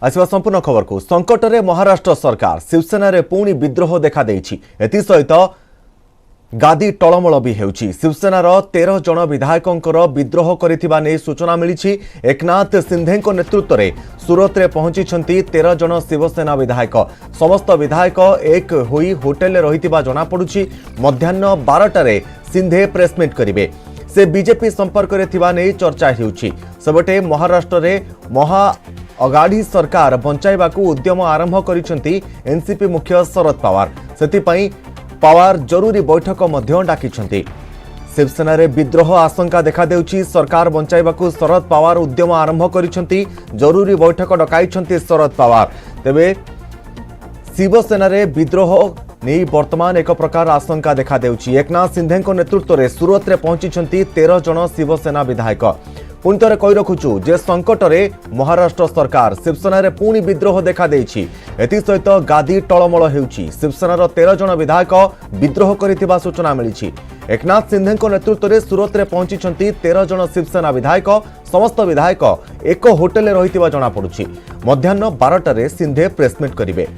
आसवा संपूर्ण खबर को संकट में महाराष्ट्र सरकार शिवसेना रे पुणी विद्रोह देखा देइछि। एथि सहित गादी टलमल भी हेउछि। शिवसेनार 13 जन विधायकंकर विद्रोह करिथिबा नै सूचना मिलिछि। एकनाथ सिंधेଙ୍କ नेतृत्व में सूरत रे पहुंची 13 जन शिवसेना विधायक। समस्त विधायक एक होई होटेल रहिथिबा जणा पडुछि। मध्याह्न 12टारे सिंधे प्रेसमिट करिवे। से बीजेपी संपर्क रे थिबा नै चर्चा हेउछि। सबटे महाराष्ट्र रे महा अगाड़ी सरकार बंचाइबा को उद्यम आरंभ करिसेंती एनसीपी मुख्य शरद पवार। सेतिपई पवार जरूरी बैठक मध्य डाकिछंती। शिवसेना रे विद्रोह आशंका देखा देउछि। सरकार बंचाइबा को शरद पवार उद्यम आरंभ करिसेंती। जरूरी बैठक डकाइछंती शरद पवार। तेबे शिवसेना रे विद्रोह नहीं वर्तमान एक प्रकार आशंका देखा देउछि। एकनाथ सिंधेଙ୍କ नेतृत्व में सूरत रे पहुंची 13 जन शिवसेना विधायक। पुणी थे कही रखुचु जे संकट में महाराष्ट्र सरकार शिवसेना रे पुणी विद्रोह देखा देइछि। एथि सहित गादी टलमल हेउछि। शिवसेनार 13 जन विधायक विद्रोह करिथिबा सूचना मिलिछि। एकनाथ सिंधेଙ୍କ नेतृत्व में सूरत रे पहुंची 13 जन शिवसेना विधायक। समस्त विधायक एक होटेल रहिथिबा जणा पडुछि। मध्याह्न 12टारे सिंधे प्रेसमिट करिवे।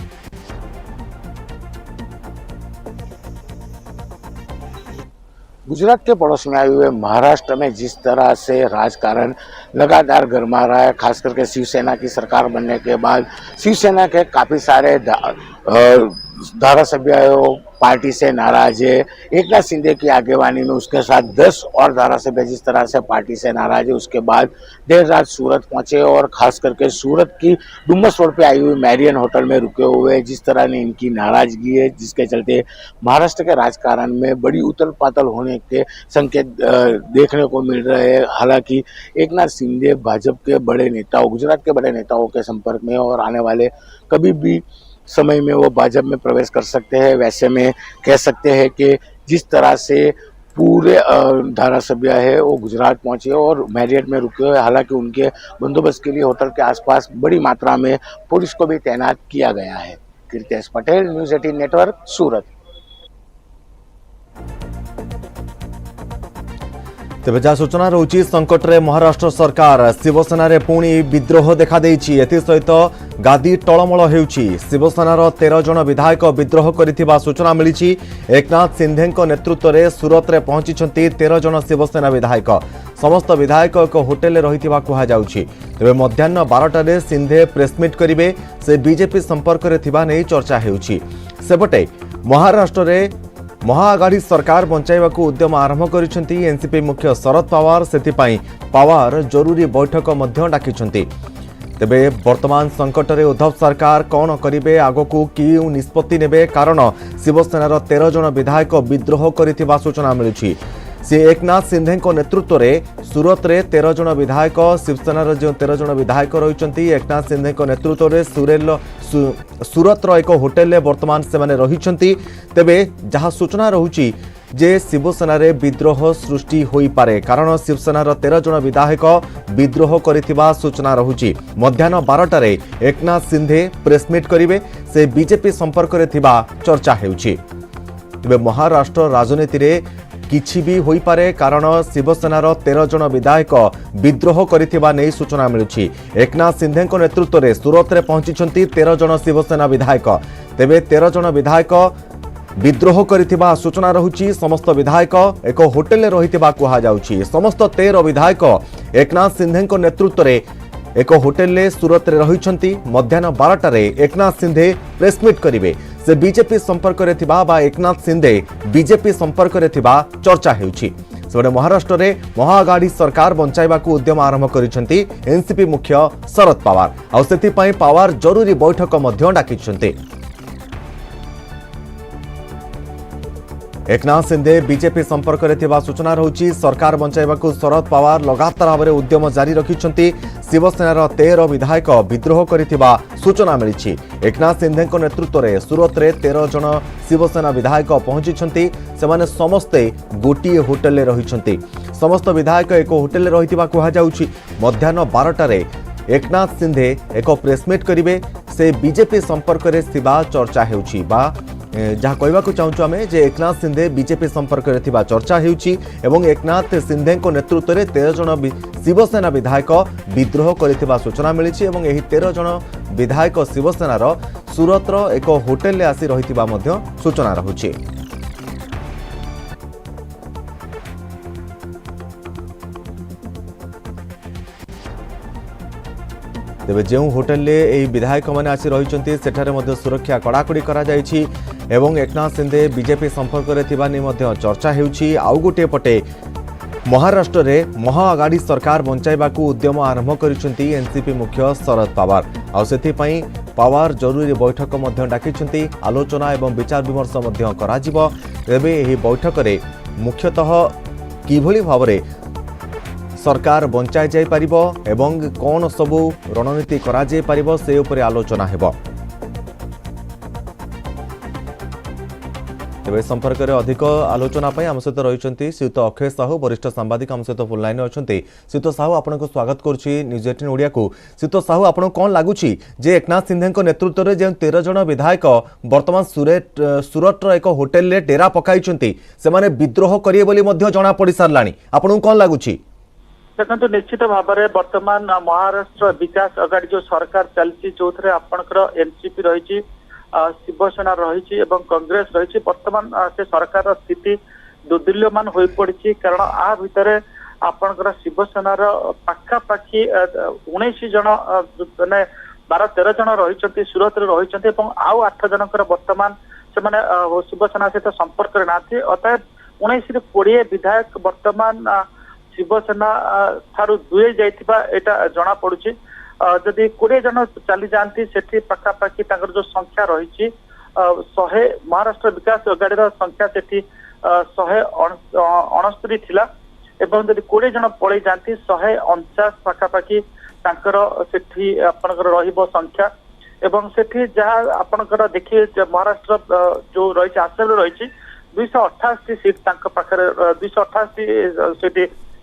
गुजरात के पड़ोस में आए हुए महाराष्ट्र में जिस तरह से राजकारण लगातार गरमा रहा है, खास करके शिवसेना की सरकार बनने के बाद शिवसेना के काफी सारे धारासभ्य पार्टी से नाराज है। एकनाथ शिंदे की आगेवानी में उसके साथ 10 और धारासभ्य जिस तरह से पार्टी से नाराज है, उसके बाद देर रात सूरत पहुंचे और खास करके सूरत की डुमस रोड पे आई हुई मैरियन होटल में रुके हुए जिस तरह ने इनकी नाराजगी है, जिसके चलते महाराष्ट्र के राजकारण में बड़ी उथल पाथल होने के संकेत देखने को मिल रहे हैं। हालांकि एकनाथ शिंदे भाजपा के बड़े नेताओं, गुजरात के बड़े नेताओं के संपर्क में और आने वाले कभी भी समय में वो भाजपा में प्रवेश कर सकते हैं। वैसे में कह सकते हैं कि जिस तरह से पूरे धारासभ्य है वो गुजरात पहुंचे और मैरियट में रुके हुए। हालांकि उनके बंदोबस्त के लिए होटल के आसपास बड़ी मात्रा में पुलिस को भी तैनात किया गया है। कीर्तेश पटेल, न्यूज़ 18 नेटवर्क, सूरत। तेज जहाँ सूचना रही संकट में महाराष्ट्र सरकार शिवसेना रे पुणी विद्रोह देखा देइछि। एथि सहित गादी टलमल हेउछि। शिवसेनार 13 जन विधायक विद्रोह करिथिबा सूचना मिलिछि। एकनाथ सिंधेଙ୍କ नेतृत्व में सूरत रे पहुंची 13 जन शिवसेना विधायक। समस्त विधायक एक होटेल रहिथिबा कुहा जाउछि। तेबे मध्याह्न 12टारे सिंधे प्रेसमिट करिवे। से बीजेपी संपर्क रे थिबा नै चर्चा हेउछि। सेपटे महाराष्ट्र रे महाआगाड़ी सरकार बंचाइबा को उद्यम आरंभ करिसेंती एनसीपी मुख्य शरद पवार। सेतिपई पवार जरूरी बैठक मध्य डाकिछंती। तेबे वर्तमान संकट में उद्धव सरकार कौन करिवे, आगकू किउ निष्पत्ति नेबे, कारण शिवसेनार 13 जन विधायक विद्रोह करिथिबा सूचना मिलुछि। से एकनाथ सिंधेଙ୍କ नेतृत्व में सूरत रे 13 जन विधायक। शिवसेनार जो 13 जन विधायक रहिछंती एकनाथ सिंधेଙ୍କ नेतृत्व में सूरत रो एक होटेल में वर्तमान से माने रहिछंती। तेबे जहाँ सूचना रहुछि जे शिवसेना रे विद्रोह सृष्टि होई पारे, कारण शिवसेनार 13 जन विधायक विद्रोह करिथिबा सूचना रहुछि। मध्याह्न 12टारे एकनाथ सिंधे प्रेसमिट करिवे। से बीजेपी संपर्क रे थिबा चर्चा हेउछि। तेबे महाराष्ट्र राजनीति रे किछि भी होई पारे, कारण शिवसेनार 13 जन विधायक विद्रोह करिथिबा नै सूचना मिलुछि। एकनाथ सिंधेଙ୍କ नेतृत्व में सूरत रे पहुंची 13 जन शिवसेना विधायक। तेबे 13 जन विधायक विद्रोह करिथिबा सूचना रहुछि। समस्त विधायक एक होटेल रहिथिबा कुहा जाउछि। समस्त 13 विधायक एकनाथ सिंधेଙ୍କ नेतृत्व में एक होटेल सूरत रे रहिछंती। मध्याह्न 12टारे एकनाथ सिंधे प्रेसमिट करिवे। से बीजेपी संपर्क रे थिबा बा एकनाथ सिंधे बीजेपी संपर्क रे थिबा चर्चा हेउछि। सेबडे महाराष्ट्र रे महाआगाड़ी सरकार बंचाइबा को उद्यम आरंभ करिसेंती एनसीपी मुख्य शरद पवार। आ सेति पई पवार जरूरी बैठक मध्य डाकिसेंती। एकनाथ सिंधे बीजेपी संपर्क में थिबा सूचना रहुछि। सरकार बंचाइबा को शरद पवार लगातार भाव में उद्यम जारी रखिछंती। शिवसेनार 13 विधायक विद्रोह करिथिबा सूचना मिलिछि। एकनाथ सिंधेଙ୍କ नेतृत्व में सूरत रे 13 जन शिवसेना विधायक पहुंची। सेमाने समस्ते गोटे होटेल रहिछंती। समस्त विधायक एक होटेल रहिथिबा कुहा जाउछि। मध्याह्न 12टारे एकनाथ सिंधे एक प्रेसमिट करिवे। से बीजेपी संपर्क में थिबा चर्चा हेउछि बा जहाँ कहवाक चाहूँ आम जे एकनाथ शिंदे बीजेपी संपर्क में थिबा चर्चा होउछि एवं एकनाथ शिंदे नेतृत्व में 13 जन शिवसेना विधायक विद्रोह करथिबा सूचना मिली एवं एही 13 जन विधायक शिवसेनार सूरतर एक होटेल आसी रहिथिबा मध्य सूचना रहुछि। तेबे जो होटेल विधायक मैंने आसी रही सेठारे सुरक्षा कड़ाकड़ी करा जायछि एवं एकनाथ शिंदे बीजेपी संपर्क में थिबा नि मध्य चर्चा हेउछि। आउ गोटे पटे महाराष्ट्र में महाआघाड़ी सरकार बंचाइबाकू उद्यम आरंभ करिसेंती एनसीपी मुख्य शरद पवार। आउ सेथिपई पवार जरूरी बैठक मध्य डाकिसेंती। आलोचना एवं विचार विमर्श मध्य कराजिबो। तेबे एही बैठक में मुख्यतः किभली भावरे सरकार बंचाई जाई परिबो एवं कौन सबू रणनीति करा जाई परिबो से उपरे आलोचना हेबो। तेबे संपर्क में अधिक आलोचना पई हम सहित रहिसंती श्रीयुत अक्षय साहू वरिष्ठ सांबादिक हम सहित फोन लाइन अच्छी। श्रीयुत साहू आपन को स्वागत करुछि न्यूज 18 ओडिया को। श्रीयुत साहू आपन कौन लगुछि जे एकनाथ शिंदे नेतृत्व में जो 13 जन विधायक वर्तमान सूरत एक होटेल रे डेरा पकाइछंती से माने विद्रोह करिए बोली मध्य जणा पड़ी सारलाणी आपन कौन लगुछि? देखो निश्चित भाव में वर्तमान महाराष्ट्र विकास अगाड़ी जो सरकार चलती जो थे आपंकर एनसीपी रही शिवसेना रही कांग्रेस रही वर्तमान से सरकार स्थिति दुर्दुल्यमान हो पड़ी कारण आ भितर आपंकर शिवसेनार पाखापाखि 19 जन मैंने 12-13 जन रही सूरत रही आउ 8 जनकर वर्तमान से शिवसेना सहित संपर्क ना अतएव 19 ରୁ 20 विधायक वर्तमान शिवसेना ठारू दूरे जाइथिबा एटा जना पड़ुछि। जदि 20 जन चली जाती सेठी पाखापाखि जो संख्या रही 100 महाराष्ट्र विकास अगाड़ीर संख्या सेठी 169 थिला एवं जदि 20 जन पड़े जाती 149 पाखापाखि तांकर सेठी आपनकर रहिबो संख्या एवं सेठी जहाँ आपनकर देखिए महाराष्ट्र जो रही आसन रही 288 सीट तांक पाखरे 288 सीट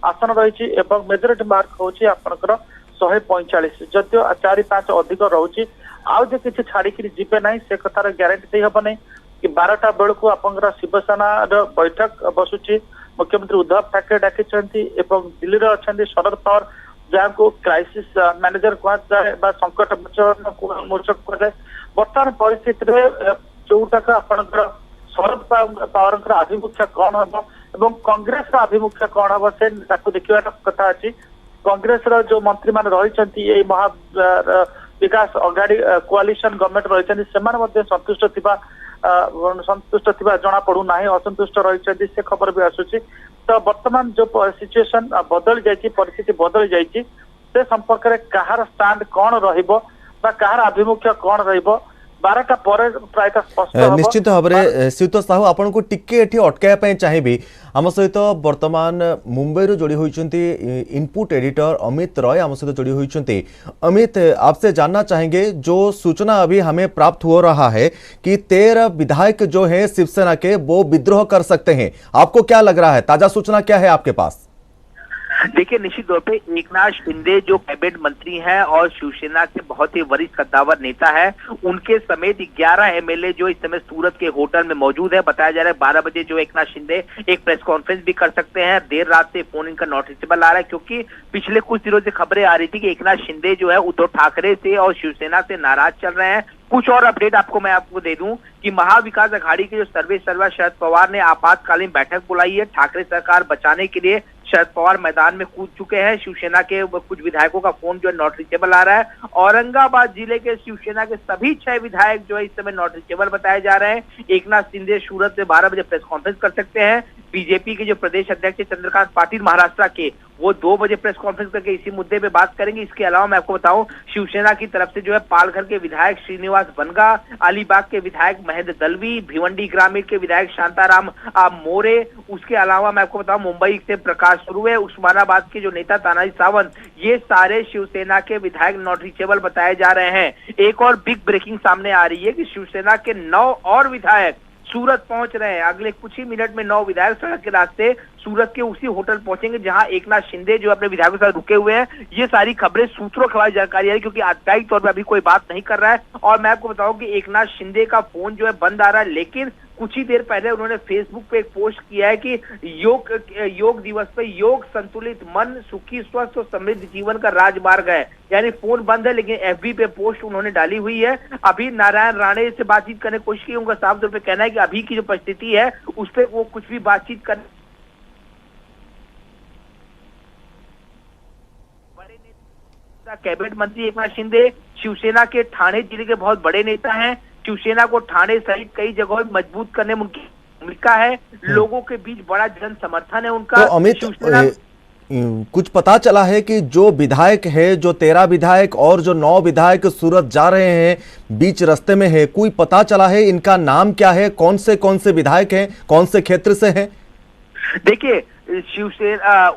आसन रही मेजोरिटी मार्क होची आपनकर 145 जदियो 4-5 अधिक रहुची आउ जे किछि छाड़ी जीवे ना से कथार ग्यारंटी दे हबो नहीं कि 12टा बेलू आपनकर शिवसेना बैठक बसुची। मुख्यमंत्री उद्धव ठाकरे डाकिछंती एवं दिल्ली रे अछंती शरद पवार जहाँ को क्राइसिस मैनेजर कहा जाए संकट मोचक कहा जाए वर्तमान परिस्थिति जोटाक आपनकर शरद पवार आभिमुख्य कौन हम एवं कांग्रेस आभिमुख्य कौन हम से देखा कथा अच्छी। कांग्रेस जो मंत्री मान रही महा विकास अगाड़ी कोआलिशन गवर्नमेंट रही संतुष्ट थिबा जना पड़ू ना असंतुष्ट रही से खबर भी आसुची। तो वर्तमान जो सिचुएशन बदल जाइए परिस्थिति बदल जाइए से संपर्क में कहार स्टैंड कौन रहिबो बा कहार आभिमुख्य कौन रहिबो 12टा पर प्राय स्पष्ट निश्चित भाव में। श्रीयुत साहू आपन को टिके एठी अटकाया चाहिए आम सहित वर्तमान मुंबई रू जोड़ी होती इनपुट एडिटर अमित रॉय आम सहित जोड़ी होती। अमित आपसे जानना चाहेंगे जो सूचना अभी हमें प्राप्त हो रहा है कि 13 विधायक जो है शिवसेना के वो विद्रोह कर सकते हैं, आपको क्या लग रहा है? ताजा सूचना क्या है आपके पास? देखिए निश्चित तौर पे एकनाथ शिंदे जो कैबिनेट मंत्री हैं और शिवसेना के बहुत ही वरिष्ठ कद्दावर नेता है उनके समेत 11 एमएलए जो इस समय सूरत के होटल में मौजूद है। बताया जा रहा है 12 बजे जो एकनाथ शिंदे एक प्रेस कॉन्फ्रेंस भी कर सकते हैं। देर रात से फोन इनका नॉट रीचेबल आ रहा है क्योंकि पिछले कुछ दिनों से खबरें आ रही थी कि एकनाथ शिंदे जो है उद्धव ठाकरे से और शिवसेना से नाराज चल रहे हैं। कुछ और अपडेट मैं आपको दे दूं कि महाविकास अघाड़ी के जो सर्वेसर्वा शरद पवार ने आपातकालीन बैठक बुलाई है। ठाकरे सरकार बचाने के लिए शरद पवार मैदान में कूद चुके हैं। शिवसेना के कुछ विधायकों का फोन जो है नॉट रीचेबल आ रहा है। औरंगाबाद जिले के शिवसेना के सभी 6 विधायक जो है इस समय नॉट रीचेबल बताए जा रहे हैं। एकनाथ शिंदे सूरत में 12 बजे प्रेस कॉन्फ्रेंस कर सकते हैं। बीजेपी के जो प्रदेश अध्यक्ष चंद्रकांत पाटिल महाराष्ट्र के वो 2 बजे प्रेस कॉन्फ्रेंस करके इसी मुद्दे पे बात करेंगे। इसके अलावा मैं आपको बताऊं शिवसेना की तरफ से जो है पालघर के विधायक श्रीनिवास बनगा, अलीबाग के विधायक महेंद्र दलवी, भिवंडी ग्रामीण के विधायक शांताराम मोरे, उसके अलावा मैं आपको बताऊं मुंबई से प्रकाश सुरुवे, उस्मानाबाद के जो नेता तानाजी सावंत, ये सारे शिवसेना के विधायक नॉट रीचेबल बताए जा रहे हैं। एक और बिग ब्रेकिंग सामने आ रही है कि शिवसेना के 9 और विधायक सूरत पहुंच रहे हैं। अगले कुछ ही मिनट में 9 विधायक सड़क के रास्ते सूरत के उसी होटल पहुंचेंगे जहां एकनाथ शिंदे जो अपने विधायकों के साथ रुके हुए हैं। ये सारी खबरें सूत्रों के जानकारी है, क्योंकि आधिकारिक तौर पर अभी कोई बात नहीं कर रहा है। और मैं आपको बताऊं कि एकनाथ शिंदे का फोन जो है बंद आ रहा है, लेकिन कुछ ही देर पहले उन्होंने फेसबुक पे एक पोस्ट किया है कि योग दिवस पे योग संतुलित मन सुखी स्वस्थ और समृद्ध जीवन का राजमार्ग है। यानी फोन बंद है, लेकिन एफबी पे पोस्ट उन्होंने डाली हुई है। अभी नारायण राणे से बातचीत करने की कोशिश की, उनका साफ तौर पे कहना है कि अभी की जो परिस्थिति है उस पर वो कुछ भी बातचीत कर कैबिनेट मंत्री एकनाथ शिंदे शिवसेना के ठाणे जिले के बहुत बड़े नेता हैं। शिवसेना को ठाणे सहित कई जगहों में मजबूत करने में उनकी भूमिका है। लोगों के बीच बड़ा जन समर्थन है उनका। तो अमित, कुछ पता चला है कि जो विधायक है, जो 13 विधायक और जो 9 विधायक सूरत जा रहे हैं, बीच रास्ते में है, कोई पता चला है इनका नाम क्या है? कौन से विधायक हैं, कौन से क्षेत्र से हैं? देखिए, शिवसेना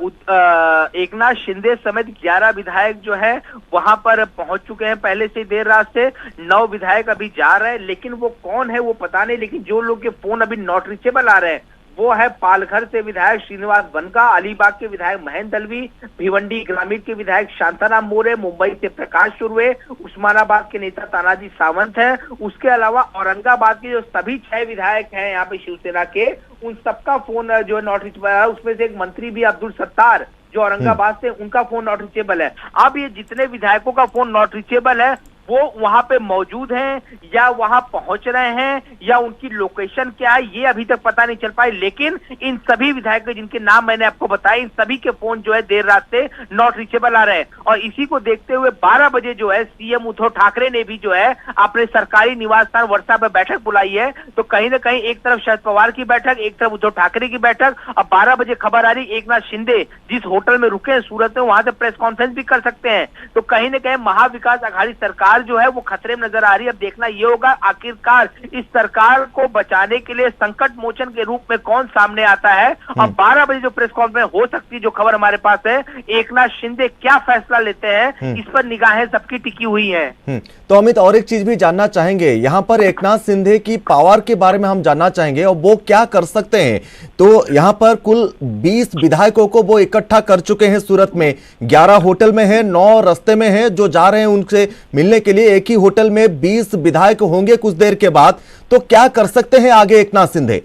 एकनाथ शिंदे समेत 11 विधायक जो है वहां पर पहुंच चुके हैं पहले से देर रात से। 9 विधायक अभी जा रहे हैं, लेकिन वो कौन है वो पता नहीं। लेकिन जो लोग के फोन अभी नॉट रीचेबल आ रहे हैं वो है पालघर से विधायक श्रीनिवास बनका, अलीबाग के विधायक महेंद्र दलवी, भिवंडी ग्रामीण के विधायक शांताराम मोरे, मुंबई से प्रकाश सुर्वे, उस्मानाबाद के नेता तानाजी सावंत हैं। उसके अलावा औरंगाबाद के जो सभी 6 विधायक हैं यहाँ पे शिवसेना के, उन सबका फोन जो नॉट रीचेबल है। उसमें से एक मंत्री भी अब्दुल सत्तार जो औरंगाबाद से, उनका फोन नॉट रीचेबल है। अब ये जितने विधायकों का फोन नॉट रीचेबल है वो वहां पे मौजूद हैं या वहां पहुंच रहे हैं या उनकी लोकेशन क्या है ये अभी तक पता नहीं चल पाई। लेकिन इन सभी विधायकों जिनके नाम मैंने आपको बताए, इन सभी के फोन जो है देर रात से नॉट रीचेबल आ रहे हैं। और इसी को देखते हुए 12 बजे जो है सीएम उद्धव ठाकरे ने भी जो है अपने सरकारी निवास स्थान वर्षा में बैठक बुलाई है। तो कहीं ना कहीं एक तरफ शरद पवार की बैठक, एक तरफ उद्धव ठाकरे की बैठक। अब 12 बजे खबर आ रही एकनाथ शिंदे जिस होटल में रुके हैं सूरत में, वहां से प्रेस कॉन्फ्रेंस भी कर सकते हैं। तो कहीं ना कहीं महाविकास अघाड़ी सरकार जो है वो खतरे में नजर आ रही है। अब देखना ये होगा आखिरकार इस सरकार को बचाने के लिए संकट मोचन के रूप में कौन सामने आता है। और 12 बजे जो प्रेस कॉन्फ्रेंस हो सकती है, जो खबर हमारे पास है, एकनाथ शिंदे क्या फैसला लेते हैं इस पर निगाहें सबकी टिकी हुई हैं। तो अमित, और एक चीज भी जानना चाहेंगे यहाँ पर, एकनाथ शिंदे की पावर के बारे में हम जानना चाहेंगे और वो क्या कर सकते हैं। तो यहाँ पर कुल 20 विधायकों को वो इकट्ठा कर चुके हैं सूरत में। 11 होटल में है, 9 रास्ते में है जो जा रहे हैं उनसे मिलने के लिए। एक ही होटल में 20 विधायक होंगे कुछ देर के बाद। तो क्या कर सकते हैं आगे एकनाथ शिंदे?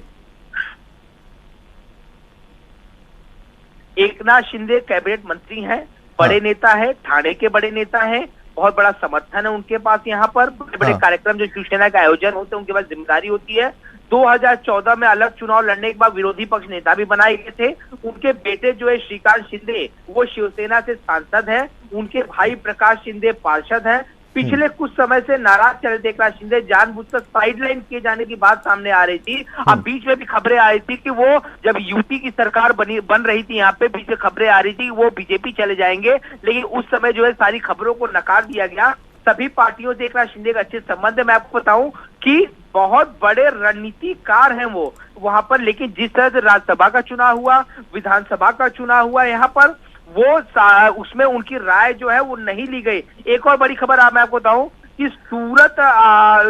एकनाथ शिंदे कैबिनेट मंत्री हैं, बड़े नेता है, ठाणे के बड़े नेता हैं, बहुत बड़ा समर्थन है उनके पास। यहाँ पर बड़े बड़े कार्यक्रम जो शिवसेना का आयोजन होते हैं उनके पास जिम्मेदारी होती है। 2014 में अलग चुनाव लड़ने के बाद विरोधी पक्ष नेता भी बनाए गए थे। उनके बेटे जो है श्रीकांत शिंदे वो शिवसेना से सांसद हैं, उनके भाई प्रकाश शिंदे पार्षद हैं। पिछले कुछ समय से नाराज चल रहे एकनाथ शिंदे, जानबूझकर साइडलाइन किए जाने की बात सामने आ रही थी। अब बीच में भी खबरें आ रही थी कि वो जब यूपी की सरकार बन रही थी, यहाँ पे बीच में खबरें आ रही थी वो बीजेपी चले जाएंगे। लेकिन उस समय जो है सारी खबरों को नकार दिया गया। सभी पार्टियों से एकनाथ शिंदे का अच्छे संबंध है। मैं आपको बताऊं कि बहुत बड़े रणनीतिकार हैं वो वहां पर। लेकिन जिस तरह से राज्यसभा का चुनाव हुआ, विधानसभा का चुनाव हुआ, यहाँ पर वो उसमें उनकी राय जो है वो नहीं ली गई। एक और बड़ी खबर मैं आपको बताऊं कि सूरत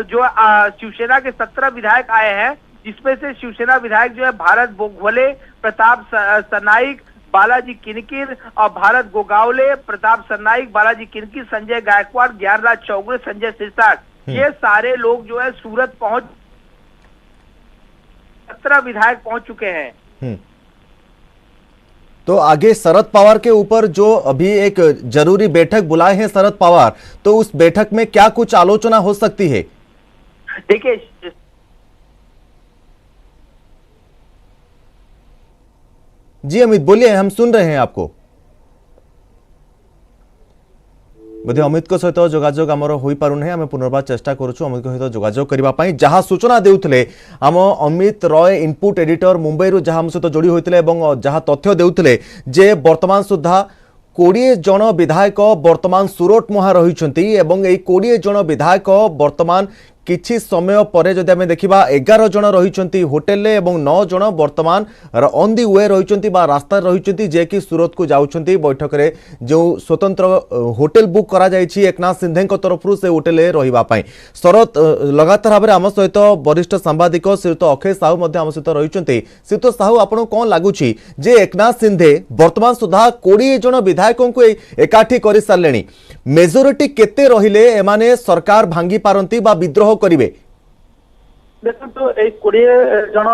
जो शिवसेना के 17 विधायक आए हैं, जिसमें से शिवसेना विधायक जो है भारत गोगवले, प्रताप सरनाईक, बालाजी किनकिर और भारत गोगावले, प्रताप सरनाईक, बालाजी किनकिर, संजय गायकवाड़, ज्ञानराज चौगुले, संजय सिरसाट, ये सारे लोग जो है सूरत पहुंच 17 विधायक पहुंच चुके हैं। तो आगे शरद पवार के ऊपर जो अभी एक जरूरी बैठक बुलाए हैं शरद पवार, तो उस बैठक में क्या कुछ आलोचना हो सकती है? देखिए, जी अमित बोलिए, हम सुन रहे हैं आपको। बोधे अमित को सहित जोगाजोग आमर होई पारुने, आम पुनर्बार चेष्टा करूछु अमित सहित जोगाजोग करबा पई। जहां सूचना देउथले आम अमित रॉय इनपुट एडिटर मुंबई रु, जहां हम सहित जोड़ी होइतले एवं जहां तथ्य देउथले जे वर्तमान सुद्धा 20 जन विधायक वर्तमान सूरत मुहां रहिछंती एवं एई 20 जन विधायक वर्तमान किछि समय परे जदि आमे देखिबा 11 जन रहिचंती होटेल रे एवं 9 जन वर्तमान ऑन दी वे रहिचंती बा रास्ता रहिचंती जे कि सूरत को जाउचंती बैठक रे जो स्वतंत्र होटेल बुक करा जायछि एकनाथ सिंधे को तरफ से होटेल रे रहिबा पई शरत लगातार भाबरे आम सहित वरिष्ठ सांबादिक श्रीयुत अक्षय साहू मध्य आम सहित रहिचंती। श्रीयुत साहू आपन कोन लागुछि जे एकनाथ सिंधे वर्तमान सुधा 20 जन विधायकों को एकाठी करि सारलेनी मेजोरिटी केते रहिले एमाने सरकार भांगी पारंती बा विद्रोह करिवे? देखो ये 20 जन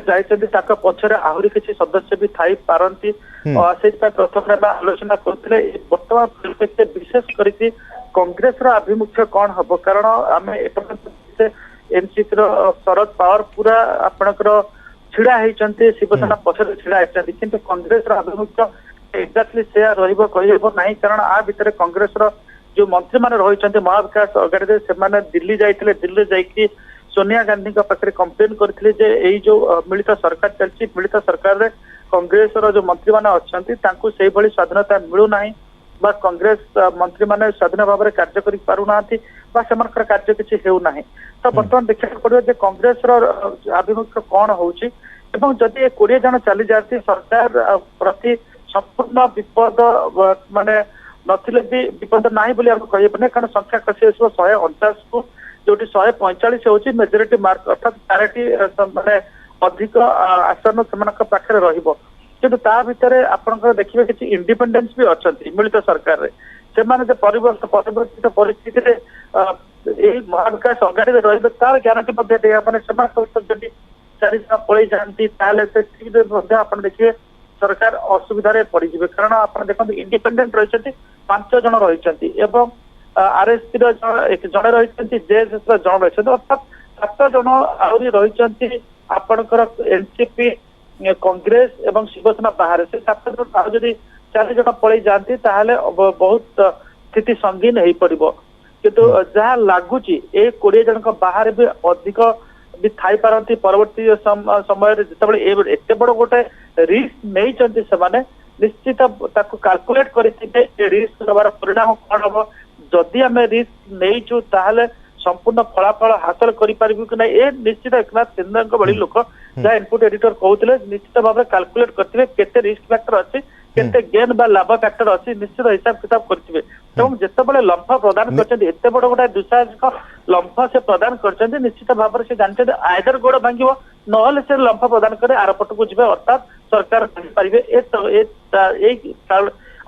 जाइए पछरे आहरी किसी सदस्य भी थाई पारंती से प्रथम आलोचना करते बर्तमान परिप्रेक्षी विशेष करके कांग्रेस आभिमुख्य कौन हम कारण आम एनसीपी शरद पवार पूरा आपणकर छिड़ा होती शिवसेना पछरे छिड़ा होती किंतु कांग्रेस आभिमुख्य एक्जाक्टली से रही कारण आ भितर कांग्रेस जो मंत्री मैंने रही महाविकास अगाड़ी से दिल्ली जाइए दिल्ली जाकि सोनिया गांधी पाखे कंप्लेन करते जो मिलित सरकार चलती मिलित सरकार रे कांग्रेस जो मंत्री मैंने अच्छा स्वाधीनता मिलूना बा कांग्रेस मंत्री मैंने स्वाधीन भाव में कार्य कर पारुना कार्य किसी होना तो बर्तमान देखा पड़ो कांग्रेस आभिमुख्य कौन होची जदि 20 जन चली जाती सरकार प्रति संपूर्ण विपद माने नथिले भी विपद नाही बोली हम कहबने कारण संख्या कसी 149 को जोटी 145 होची मेजॉरिटी मार्क अर्थात पैरिटी माने अधिक आसन सेमानक पाखरे रहिबो किंतु ता भितरे आपनकर देखिबे किछि इंडिपेंडेंस भी अछंती मिलित सरकार रे सेमाने जे परिवर्तित परिस्थिति रे ए महाविकास अगाड़ी रे रहिबे तार ग्यारंटी मध्ये दे आपने सेमानक जदि चारि जन पळै जानती ताले से ठीक मध्ये आपन देखिबे सरकार असुविधा रे पड़ी जिवे कारण आपन देखंतु इंडिपेंडेंट रहिसथि 5 जन रहिसथि एवं आरएसपी रो एक जन रहिसथि जेएसएस रो जन रहिसथि अर्थात 7 जन आउरी रहिसथि आपनकर एनसीपी कांग्रेस एवं शिवसेना बाहर से 7 जन जदि 4 जन पळै जानती ताहाले बहुत स्थिति संगीन हेई पड़िबो किंतु जहा लागुची ए 20 जन को बाहर भी अधिक भी थाई पारंती परवर्ती समय जिते एत बड़ गोटे रिस्क नहीं से निश्चित कैलकुलेट करते रिस्क नबार परिणाम कौन हम जदि आम रिस्क नहीं ताहले संपूर्ण फलाफल हासिल करें कि ना ए निश्चित एकनाथ सिंधे भली लोक जहाँ इनपुट एडिटर कहते निश्चित भाव में कैलकुलेट करते केते रिस्क फैक्टर अच्छी केते गेन बा लाभ फैक्टर अच्छी निश्चित हिसाब किताब करेंगे जिते लंफ प्रदान करते बड़ गोटे दुस्साहसिक लंफ से प्रदान करते निश्चित भाव से जानते आयदर गोड़ भांग ना से लंफ प्रदान करे आरपट को जी अर्थात सरकार पारे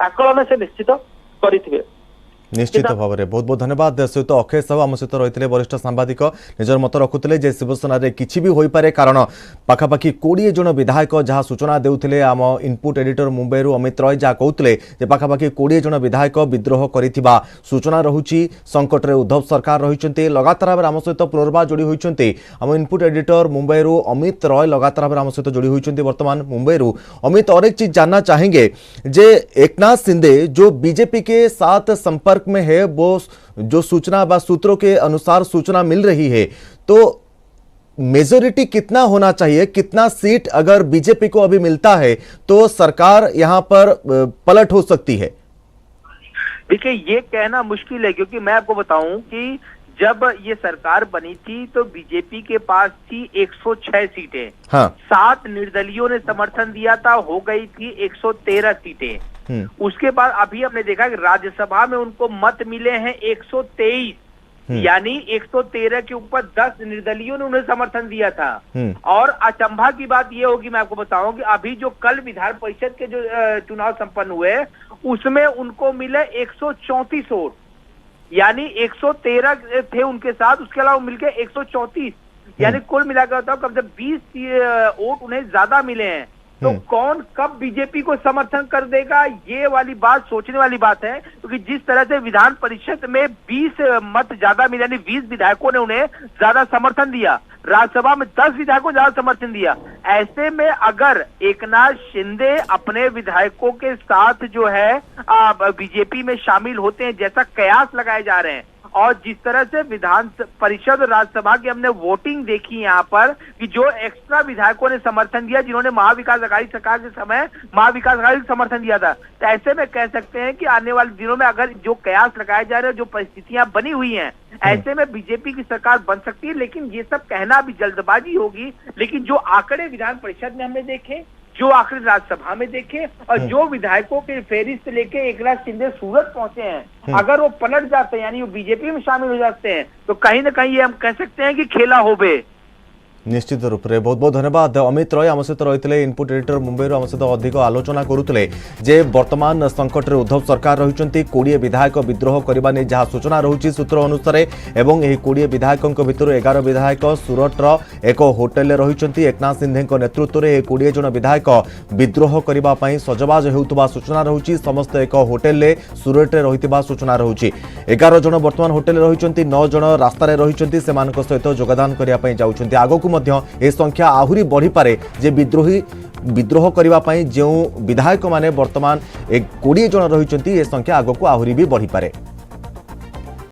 आकलन से निश्चित करेंगे निश्चित भाव में बहुत बहुत धन्यवाद सहित अक्षय साहू आम सहित रही वरिष्ठ सांबादिक निजर मत रखुले जे शिवसेना रे किछि भी होई पारे कारण पाखापाखि 20 जन विधायक जहाँ सूचना देउथिले आम इनपुट एडिटर मुंबई अमित रॉय जहाँ कहते जे पाखापाखि 20 जन विधायक विद्रोह करिथिबा सूचना रहुछि संकट रे उद्धव सरकार रहिचंती लगातार भाव आम सहित पुनर्बार जोड़ी होइचंती आम इनपुट एडिटर मुंबई अमित रॉय लगातार भाव आम सहित जोड़ी होइचंती वर्तमान मुंबई अमित और एक चीज जानना चाहेंगे जे एकनाथ शिंदे जो बीजेपी के साथ संपर्क में है वो जो सूचना व सूत्रों के अनुसार सूचना मिल रही है तो मेजोरिटी कितना होना चाहिए कितना सीट अगर बीजेपी को अभी मिलता है तो सरकार यहां पर पलट हो सकती है? देखिए ये कहना मुश्किल है क्योंकि मैं आपको बताऊं कि जब ये सरकार बनी थी तो बीजेपी के पास थी 106 सीटें। हाँ। 7 निर्दलीयों ने समर्थन दिया था, हो गई थी 113 सीटें। उसके बाद अभी हमने देखा कि राज्यसभा में उनको मत मिले हैं 123, यानी 113 के ऊपर 10 निर्दलीयों ने उन्हें समर्थन दिया था। और अचंभा की बात यह होगी, मैं आपको बताऊं कि अभी जो कल विधान परिषद के जो चुनाव संपन्न हुए उसमें उनको मिले 134 वोट, यानी 113 थे उनके साथ, उसके अलावा मिलकर 134, यानी कुल मिलाकर बताओ कब जब 20 वोट उन्हें ज्यादा मिले हैं तो कौन कब बीजेपी को समर्थन कर देगा, ये वाली बात सोचने वाली बात है। क्योंकि जिस तरह से विधान परिषद में 20 मत ज्यादा मिले, यानी 20 विधायकों ने उन्हें ज्यादा समर्थन दिया, राज्यसभा में 10 विधायकों को ज्यादा समर्थन दिया, ऐसे में अगर एकनाथ शिंदे अपने विधायकों के साथ जो है बीजेपी में शामिल होते हैं जैसा कयास लगाए जा रहे हैं और जिस तरह से विधान परिषद और राज्यसभा की हमने वोटिंग देखी यहाँ पर कि जो एक्स्ट्रा विधायकों ने समर्थन दिया, जिन्होंने महाविकास अघाड़ी सरकार के समय महाविकास अघाड़ी को समर्थन दिया था, तो ऐसे में कह सकते हैं कि आने वाले दिनों में अगर जो कयास लगाए जा रहे हैं, जो परिस्थितियां बनी हुई हैं, ऐसे में बीजेपी की सरकार बन सकती है। लेकिन ये सब कहना भी जल्दबाजी होगी। लेकिन जो आंकड़े विधान परिषद में हमने देखे, जो आंकड़े राज्यसभा में देखे और जो विधायकों के फेरिस्त लेके एकनाथ शिंदे सूरत पहुंचे हैं, अगर वो पलट जाते हैं यानी वो बीजेपी में शामिल हो जाते हैं, तो कहीं ना कहीं ये हम कह सकते हैं कि खेला होबे। निश्चित रूप से बहुत बहुत धन्यवाद अमित रॉय आम सहित रही इनपुट एडिटर मुंबई आम सहित अधिक आलोचना करुले जे वर्तमान संकट में उद्धव सरकार रही 20 विधायक विद्रोह करने नहीं जहाँ सूचना रही सूत्र अनुसार एवं 20 विधायकों भितर 11 विधायक सूरतर एक होटेल रही एकनाथ सिंधे नेतृत्व में 20 जन विधायक विद्रोह करने सजबाज होता सूचना रही समस्त एक होटेल सूरत में रही सूचना रही 11 जन बर्तमान होटेल रही 9 जन रास्त रही सहित योगदान करने जाऊँच आगक ए संख्या आहुरी बढ़ी पारे जे विद्रोह करने जो विधायक माने वर्तमान 20 जन रही संख्या आगक आहुरी भी बढ़ी पारे।